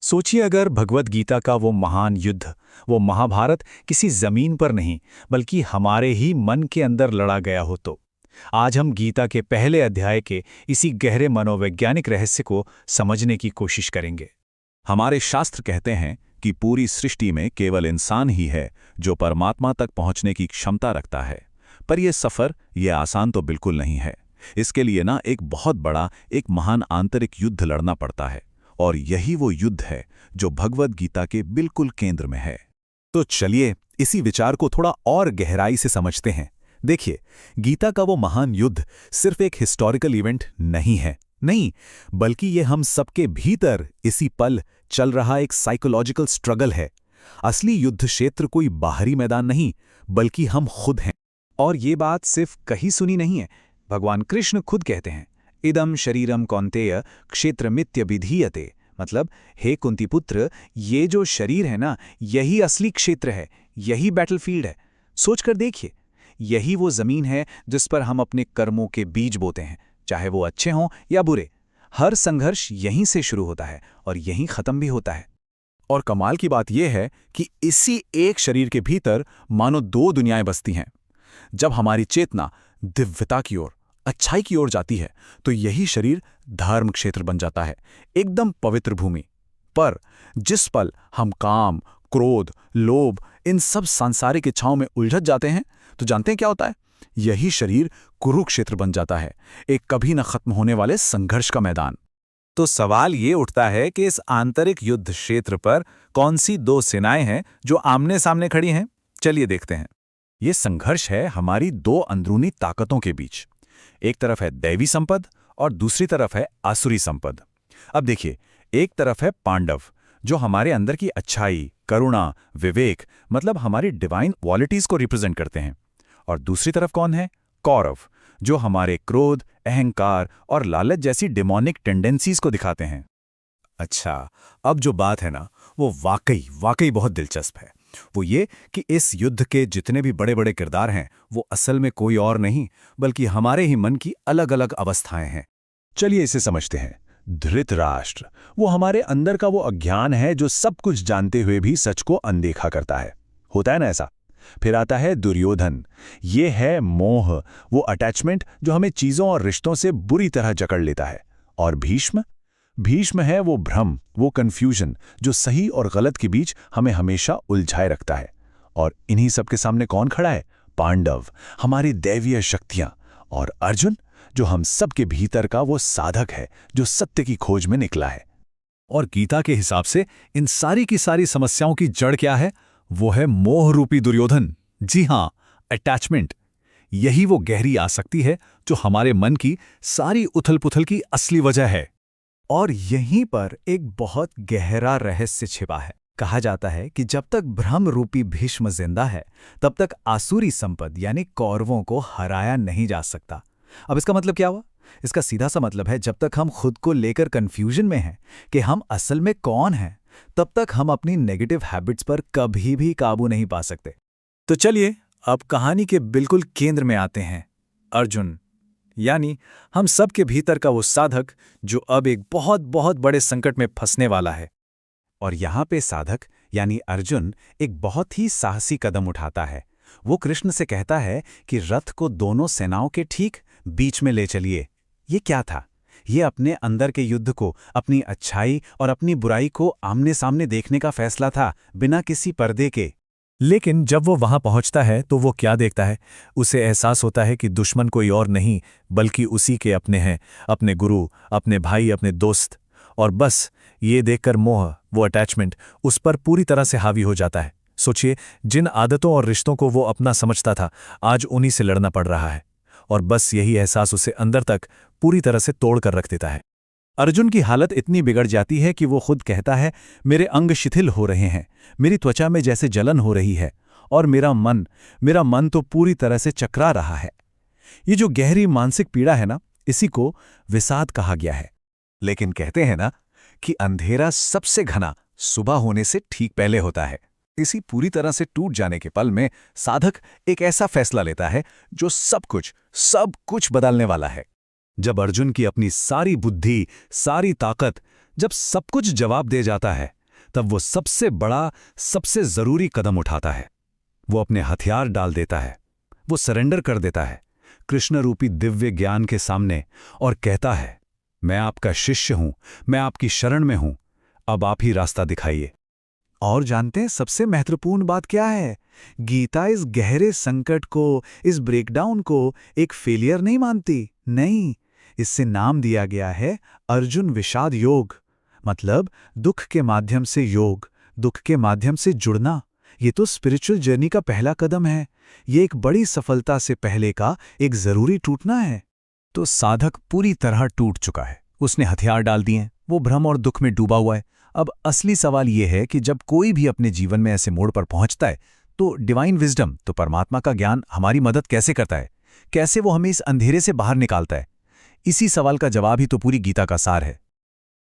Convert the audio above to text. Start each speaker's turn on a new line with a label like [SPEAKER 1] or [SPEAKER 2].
[SPEAKER 1] सोचिए अगर भगवद गीता का वो महान युद्ध, वो महाभारत किसी जमीन पर नहीं बल्कि हमारे ही मन के अंदर लड़ा गया हो तो। आज हम गीता के पहले अध्याय के इसी गहरे मनोवैज्ञानिक रहस्य को समझने की कोशिश करेंगे।
[SPEAKER 2] हमारे शास्त्र कहते हैं कि पूरी सृष्टि में केवल इंसान ही है जो परमात्मा तक पहुंचने की क्षमता रखता है। पर यह सफर ये आसान तो बिल्कुल नहीं है। इसके लिए ना एक बहुत बड़ा, एक महान आंतरिक युद्ध लड़ना पड़ता है, और यही वो युद्ध है जो भगवद गीता के बिल्कुल केंद्र में है।
[SPEAKER 3] तो चलिए इसी विचार को थोड़ा और गहराई से समझते हैं। देखिए, गीता का वो महान युद्ध सिर्फ एक हिस्टोरिकल इवेंट नहीं है, नहीं, बल्कि ये हम सबके भीतर इसी पल चल रहा एक साइकोलॉजिकल स्ट्रगल है। असली युद्ध क्षेत्र कोई बाहरी मैदान नहीं, बल्कि हम खुद हैं।
[SPEAKER 1] और ये बात सिर्फ कहीं सुनी नहीं है, भगवान कृष्ण खुद कहते हैं, इदम शरीरम कौन्तेय क्षेत्रमित्यभिधीयते। मतलब, हे कुंती पुत्र, ये जो शरीर है ना, यही असली क्षेत्र है, यही बैटलफील्ड है। सोचकर देखिए, यही वो जमीन है जिस पर हम अपने कर्मों के बीज बोते हैं, चाहे वो अच्छे हों या बुरे। हर संघर्ष यहीं से शुरू होता है और यहीं खत्म भी होता है।
[SPEAKER 3] और कमाल की बात यह है कि इसी एक शरीर के भीतर मानो दो दुनियाएं बसती हैं। जब हमारी चेतना दिव्यता की ओर, अच्छाई की ओर जाती है, तो यही शरीर धर्म क्षेत्र बन जाता है, एकदम पवित्र भूमि। पर जिस पल हम काम, क्रोध, लोभ, इन सब सांसारिक इच्छाओं में उलझ जाते हैं, तो जानते हैं क्या होता है? यही शरीर कुरुक्षेत्र बन जाता है, एक कभी न खत्म होने वाले संघर्ष का मैदान। तो सवाल ये उठता है कि इस आंतरिक युद्ध क्षेत्र पर कौन सी दो सेनाएं हैं जो आमने सामने खड़ी हैं? चलिए देखते हैं। ये संघर्ष है हमारी दो अंदरूनी ताकतों के बीच। एक तरफ है दैवी संपद और दूसरी तरफ है आसुरी संपद। अब देखिए, एक तरफ है पांडव, जो हमारे अंदर की अच्छाई, करुणा, विवेक, मतलब हमारी डिवाइन क्वालिटीज को रिप्रेजेंट करते हैं। और दूसरी तरफ कौन है? कौरव, जो हमारे क्रोध, अहंकार और लालच जैसी डिमोनिक टेंडेंसीज को दिखाते हैं। अच्छा, अब जो बात है ना, वो वाकई बहुत दिलचस्प है। वो ये कि इस युद्ध के जितने भी बड़े बड़े किरदार हैं, वो असल में कोई और नहीं बल्कि हमारे ही मन की अलग अलग अवस्थाएं हैं।
[SPEAKER 2] चलिए इसे समझते हैं। धृतराष्ट्र, वो हमारे अंदर का वो अज्ञान है जो सब कुछ जानते हुए भी सच को अनदेखा करता है। होता है ना ऐसा? फिर आता है दुर्योधन। ये है मोह, वो अटैचमेंट जो हमें चीजों और रिश्तों से बुरी तरह जकड़ लेता है। और भीष्म है वो भ्रम, वो कंफ्यूजन जो सही और गलत के बीच हमें हमेशा उलझाए रखता है। और इन्हीं सब के सामने कौन खड़ा है? पांडव, हमारी दैवीय शक्तियां। और अर्जुन, जो हम सब के भीतर का वो साधक है जो सत्य की खोज में निकला है।
[SPEAKER 3] और गीता के हिसाब से इन सारी की सारी समस्याओं की जड़ क्या है? वो है मोह रूपी दुर्योधन। जी हां, अटैचमेंट। यही वो गहरी आसक्ति है जो हमारे मन की सारी उथल पुथल की असली वजह है। और यहीं पर एक बहुत गहरा रहस्य छिपा है। कहा जाता है कि जब तक भ्रम रूपी भीष्म जिंदा है, तब तक आसुरी संपद यानी कौरवों को हराया नहीं जा सकता। अब इसका मतलब क्या हुआ? इसका सीधा सा मतलब है, जब तक हम खुद को लेकर कंफ्यूजन में हैं कि हम असल में कौन हैं, तब तक हम अपनी नेगेटिव हैबिट्स पर कभी भी काबू नहीं पा सकते। तो चलिए अब कहानी के बिल्कुल केंद्र में आते हैं। अर्जुन, यानी हम सब के भीतर का वो साधक जो अब एक बहुत बहुत बड़े संकट में फंसने वाला है। और यहाँ पे साधक यानी अर्जुन एक बहुत ही साहसी कदम उठाता है। वो कृष्ण से कहता है कि रथ को दोनों सेनाओं के ठीक बीच में ले चलिए। ये क्या था? ये अपने अंदर के युद्ध को, अपनी अच्छाई और अपनी बुराई को आमने सामने देखने का फैसला था, बिना किसी पर्दे के। लेकिन जब वो वहां पहुंचता है तो वो क्या देखता है? उसे एहसास होता है कि दुश्मन कोई और नहीं बल्कि उसी के अपने हैं, अपने गुरु, अपने भाई, अपने दोस्त। और बस ये देखकर मोह, वो अटैचमेंट, उस पर पूरी तरह से हावी हो जाता है। सोचिए, जिन आदतों और रिश्तों को वो अपना समझता था, आज उन्हीं से लड़ना पड़ रहा है। और बस यही एहसास उसे अंदर तक पूरी तरह से तोड़ कर रख देता है। अर्जुन की हालत इतनी बिगड़ जाती है कि वो खुद कहता है, मेरे अंग शिथिल हो रहे हैं, मेरी त्वचा में जैसे जलन हो रही है, और मेरा मन तो पूरी तरह से चकरा रहा है। ये जो गहरी मानसिक पीड़ा है ना, इसी को विषाद कहा गया है। लेकिन कहते हैं ना कि अंधेरा सबसे घना सुबह होने से ठीक पहले होता है। इसी पूरी तरह से टूट जाने के पल में साधक एक ऐसा फैसला लेता है जो सब कुछ बदलने वाला है। जब अर्जुन की अपनी सारी बुद्धि, सारी ताकत, जब सब कुछ जवाब दे जाता है, तब वो सबसे बड़ा, सबसे जरूरी कदम उठाता है। वो अपने हथियार डाल देता है, वो सरेंडर कर देता है कृष्ण रूपी दिव्य ज्ञान के सामने और कहता है, मैं आपका शिष्य हूं, मैं आपकी शरण में हूं, अब आप ही रास्ता दिखाइए।
[SPEAKER 1] और जानते हैं सबसे महत्वपूर्ण बात क्या है? गीता इस गहरे संकट को, इस ब्रेकडाउन को एक फेलियर नहीं मानती। नहीं, इससे नाम दिया गया है अर्जुन विषाद योग। मतलब दुख के माध्यम से योग, दुख के माध्यम से जुड़ना। ये तो स्पिरिचुअल जर्नी का पहला कदम है। ये एक बड़ी सफलता से पहले का एक जरूरी टूटना है।
[SPEAKER 3] तो साधक पूरी तरह टूट चुका है, उसने हथियार डाल दिए, वो भ्रम और दुख में डूबा हुआ है। अब असली सवाल यह है कि जब कोई भी अपने जीवन में ऐसे मोड़ पर पहुंचता है तो डिवाइन विजडम, तो परमात्मा का ज्ञान हमारी मदद कैसे करता है? कैसे वो हमें इस अंधेरे से बाहर निकालता है? इसी सवाल का जवाब ही तो पूरी गीता का सार है।